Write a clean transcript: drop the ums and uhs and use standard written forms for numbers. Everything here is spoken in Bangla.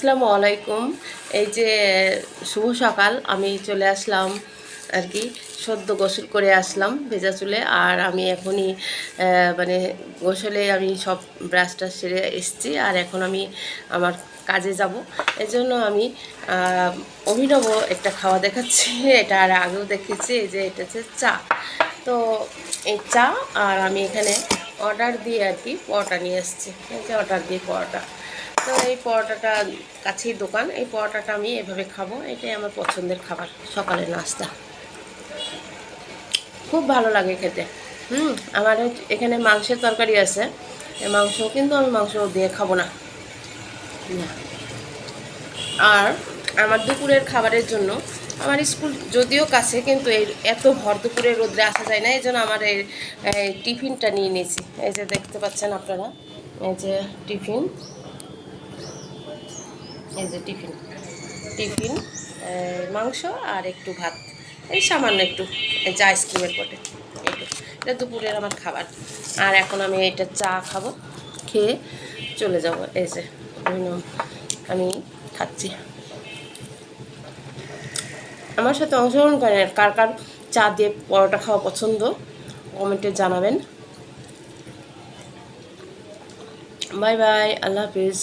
আসসালামু আলাইকুম। এই যে শুভ সকাল, আমি চলে আসলাম আর কি, সদ্য গোসল করে আসলাম ভেজা চুলে। আর আমি এখনই মানে গোসলে আমি সব ব্রাশ টাশ সেরে এসেছি। আর এখন আমি আমার কাজে যাব। এজন্য আমি অভিনব একটা খাওয়া দেখাচ্ছি। এটা আর আগেও দেখেছি। এই যে এটা হচ্ছে চা। তো এই চা, আর আমি এখানে অর্ডার দিয়ে আর কি পরোটা নিয়ে এসেছি। এই যে অর্ডার দিয়ে পরোটা। তো এই পরোটাটা কাছেই দোকান, এই পরোটাটা আমি এভাবে খাবো। এটাই আমার পছন্দের খাবার, সকালের নাস্তা। খুব ভালো লাগে খেতে। আমার এখানে মাংসের তরকারি আছে, এই মাংস, কিন্তু আমি মাংস দিয়ে খাবো না। না। আর আমার দুপুরের খাবারের জন্য আমার স্কুল যদিও কাছে, কিন্তু এই এত ভর দুপুরে রোদ্রে আসা যায় না। এই জন্য আমার এই টিফিনটা নিয়ে নিয়েছি। এই যে দেখতে পাচ্ছেন আপনারা, এই যে টিফিন, এই যে টিফিন টিফিন মাংস আর একটু ভাত, এই সামান্য একটু, এই যে আইসক্রিমের পটে, একটু। এটা দুপুরের আমার খাবার। আর এখন আমি এটা চা খাবো, খেয়ে চলে যাব। এই যে আমি খাচ্ছি। আমার সাথে অংশগ্রহণ করেন, কার কার চা দিয়ে পরোটা খাওয়া পছন্দ কমেন্টে জানাবেন। বাই বাই, আল্লাহ হাফিজ।